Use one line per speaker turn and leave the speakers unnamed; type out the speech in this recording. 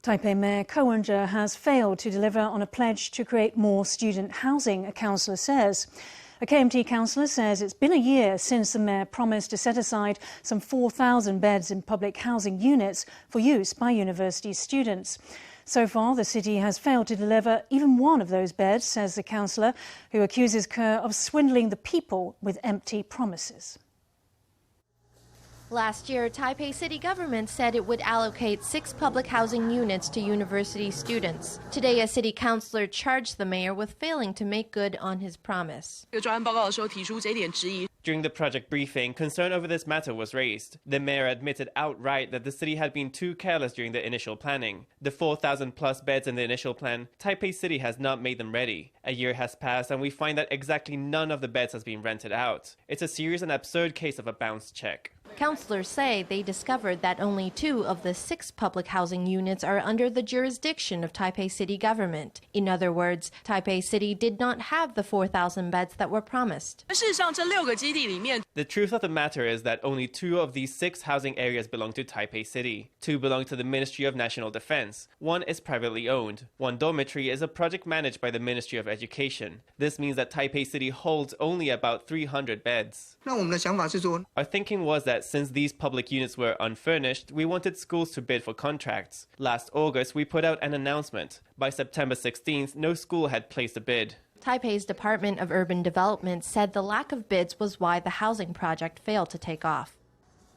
Taipei Mayor Ko Wen-je has failed to deliver on a pledge to create more student housing, a councillor says. A KMT councillor says it's been a year since the mayor promised to set aside some 4,000 beds in public housing units for use by university students. So far, the city has failed to deliver even one of those beds, says the councillor, who accuses Ko of swindling the people with empty promises.
Last year, Taipei City government said it would allocate 6 public housing units to university students. Today, a city councillor charged the mayor with failing to make good on his promise.
During
the project briefing, concern over this matter was raised. The mayor admitted outright that the city had been too careless during the initial planning. The 4,000 plus beds in the initial plan, Taipei City has not made them ready. A year has passed and we find that exactly none of the beds has been rented out. It's a serious and absurd case of a bounced check.
Councillors say they discovered that only 2 of the 6 public housing units are under the jurisdiction of Taipei City government. In other words, Taipei City did not have the 4,000 beds that were promised.
The truth of the matter is that only 2 of these 6 housing areas belong to Taipei City. 2 belong to the Ministry of National Defense. 1 is privately owned. 1 dormitory is a project managed by the Ministry of Education. This means that Taipei City holds only about 300 beds. Our thinking was that since these public units were unfurnished, we wanted schools to bid for contracts. Last August, we put out an announcement. By September 16th, no school had placed a bid.
Taipei's Department of Urban Development said the lack of bids was why the housing project failed to take off.